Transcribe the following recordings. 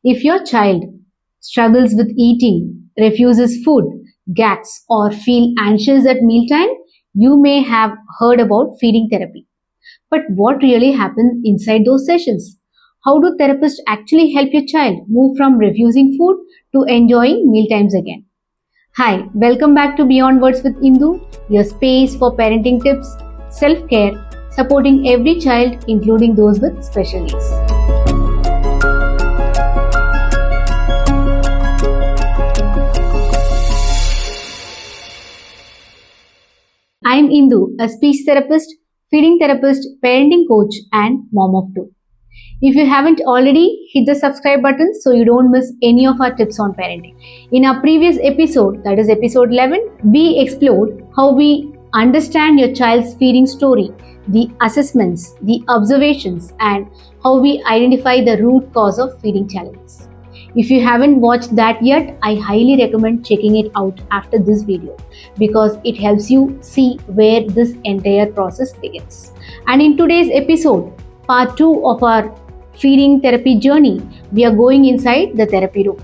If your child struggles with eating, refuses food, gags, or feel anxious at mealtime, you may have heard about feeding therapy. But what really happens inside those sessions? How do therapists actually help your child move from refusing food to enjoying mealtimes again? Hi, welcome back to Beyond Words with Indu, your space for parenting tips, self-care, supporting every child, including those with special needs. I'm Indu, a speech therapist, feeding therapist, parenting coach, and mom of two. If you haven't already, hit the subscribe button so you don't miss any of our tips on parenting. In our previous episode, that is episode 11, we explored how we understand your child's feeding story, the assessments, the observations, and how we identify the root cause of feeding challenges. If you haven't watched that yet, I highly recommend checking it out after this video because it helps you see where this entire process begins. And in today's episode, part 2 of our feeding therapy journey, we are going inside the therapy room.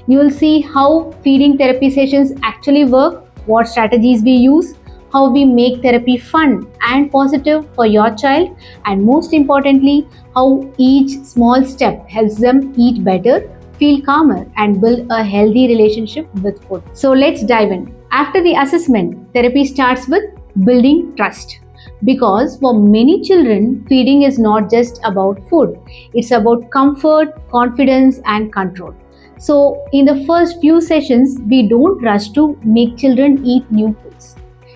You will see how feeding therapy sessions actually work, what strategies we use, how we make therapy fun and positive for your child, and most importantly, how each small step helps them eat better, feel calmer, and build a healthy relationship with food. So let's dive in. After the assessment, therapy starts with building trust. Because for many children, feeding is not just about food. It's about comfort, confidence, and control. So in the first few sessions, we don't rush to make children eat new foods.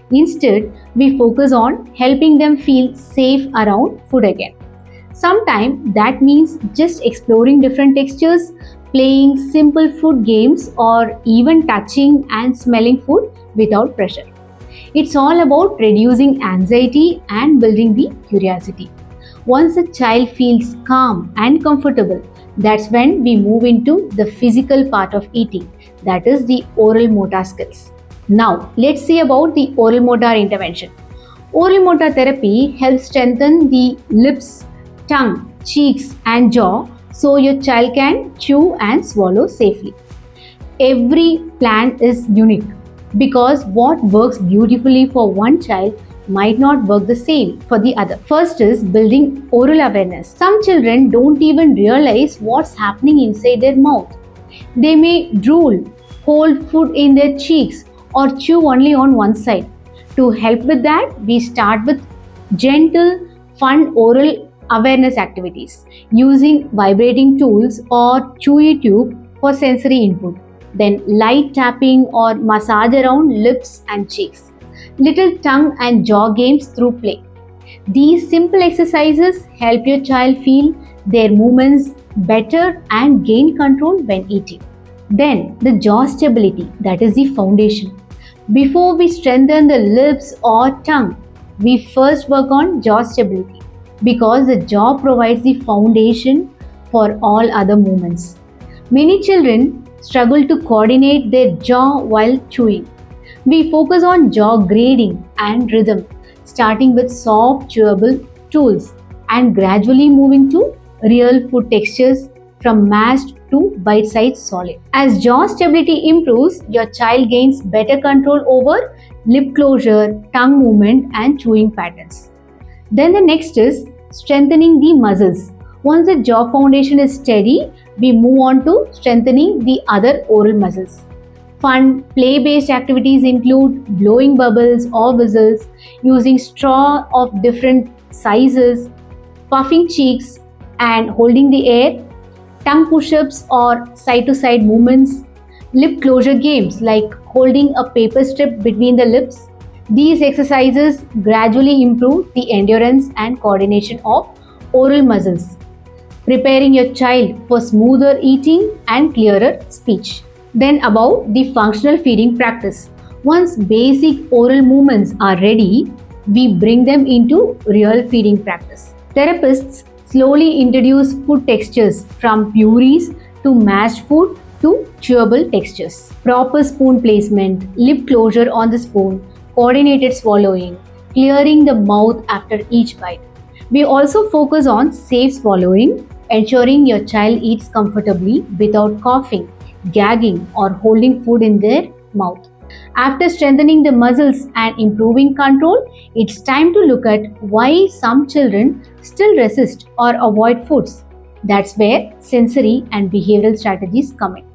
Instead, we focus on helping them feel safe around food again. Sometimes that means just exploring different textures, playing simple food games, or even touching and smelling food without pressure. It's all about reducing anxiety and building the curiosity. Once a child feels calm and comfortable, that's when we move into the physical part of eating, that is the oral motor skills. Now, let's see about the oral motor intervention. Oral motor therapy helps strengthen the lips, tongue, cheeks, and jaw so your child can chew and swallow safely. Every plan is unique because what works beautifully for one child might not work the same for the other. First is building oral awareness. Some children don't even realize what's happening inside their mouth. They may drool, hold food in their cheeks, or chew only on one side. To help with that, we start with gentle, fun oral awareness activities using vibrating tools or chewy tube for sensory input. Then light tapping or massage around lips and cheeks. Little tongue and jaw games through play. These simple exercises help your child feel their movements better and gain control when eating. Then the jaw stability, that is the foundation. Before we strengthen the lips or tongue, we first work on jaw stability because the jaw provides the foundation for all other movements. Many children struggle to coordinate their jaw while chewing. We focus on jaw grading and rhythm, starting with soft chewable tools and gradually moving to real food textures from mashed to bite-sized solid. As jaw stability improves, your child gains better control over lip closure, tongue movement, and chewing patterns. Then the next is strengthening the muscles. Once the jaw foundation is steady, we move on to strengthening the other oral muscles. Fun, play-based activities include blowing bubbles or whistles, using straw of different sizes, puffing cheeks and holding the air, tongue push-ups or side-to-side movements, lip closure games like holding a paper strip between the lips. These exercises gradually improve the endurance and coordination of oral muscles, preparing your child for smoother eating and clearer speech. Then about the functional feeding practice. Once basic oral movements are ready, we bring them into real feeding practice. Therapists slowly introduce food textures from purees to mashed food to chewable textures. Proper spoon placement, lip closure on the spoon, coordinated swallowing, clearing the mouth after each bite. We also focus on safe swallowing, ensuring your child eats comfortably without coughing, gagging, or holding food in their mouth. After strengthening the muscles and improving control, it's time to look at why some children still resist or avoid foods. That's where sensory and behavioral strategies come in.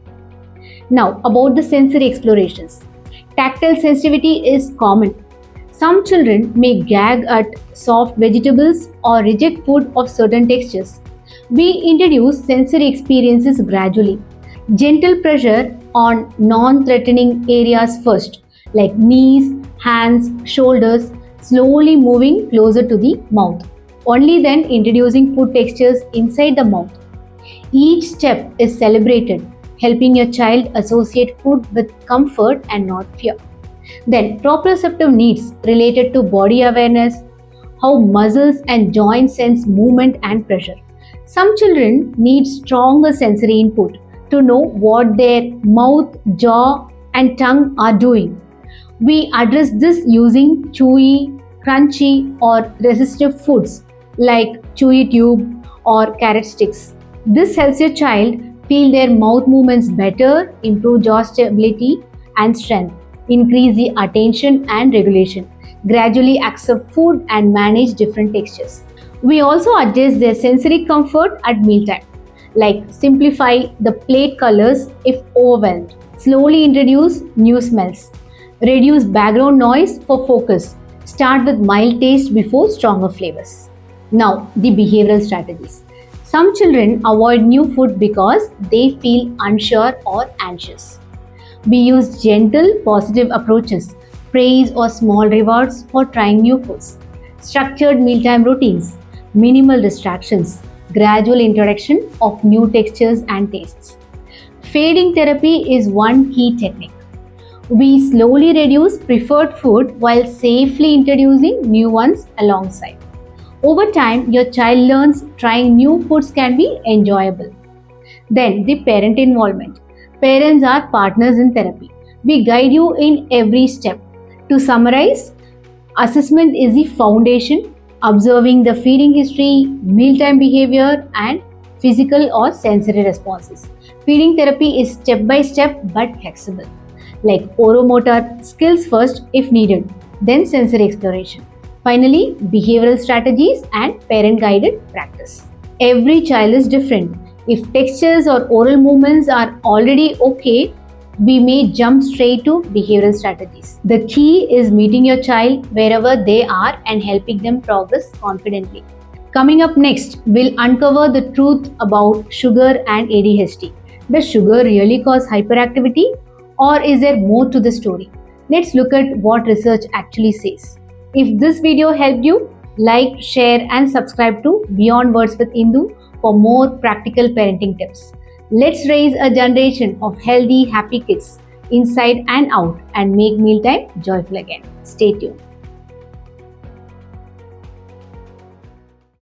Now, about the sensory explorations. Tactile sensitivity is common. Some children may gag at soft vegetables or reject food of certain textures. We introduce sensory experiences gradually. Gentle pressure on non-threatening areas first, like knees, hands, shoulders, slowly moving closer to the mouth. Only then introducing food textures inside the mouth. Each step is celebrated, helping your child associate food with comfort and not fear. Then, proprioceptive needs related to body awareness, how muscles and joints sense movement and pressure. Some children need stronger sensory input to know what their mouth, jaw, and tongue are doing. We address this using chewy, crunchy, or resistive foods like chewy tube or carrot sticks. This helps your child feel their mouth movements better, improve jaw stability and strength, increase the attention and regulation, gradually accept food and manage different textures. We also adjust their sensory comfort at mealtime, like simplify the plate colors if overwhelmed, slowly introduce new smells, reduce background noise for focus, start with mild taste before stronger flavors. Now, the behavioral strategies. Some children avoid new food because they feel unsure or anxious. We use gentle, positive approaches, praise or small rewards for trying new foods, structured mealtime routines, minimal distractions, gradual introduction of new textures and tastes. Fading therapy is one key technique. We slowly reduce preferred food while safely introducing new ones alongside. Over time, your child learns trying new foods can be enjoyable. Then, the parent involvement. Parents are partners in therapy. We guide you in every step. To summarize, assessment is the foundation, observing the feeding history, mealtime behavior, and physical or sensory responses. Feeding therapy is step by step but flexible, like oromotor skills first if needed, then sensory exploration. Finally, behavioral strategies and parent guided practice. Every child is different. If textures or oral movements are already okay, we may jump straight to behavioral strategies. The key is meeting your child wherever they are and helping them progress confidently. Coming up next, we'll uncover the truth about sugar and ADHD. Does sugar really cause hyperactivity, or is there more to the story? Let's look at what research actually says. If this video helped you, like, share, and subscribe to Beyond Words with Indu for more practical parenting tips. Let's raise a generation of healthy, happy kids inside and out and make mealtime joyful again. Stay tuned.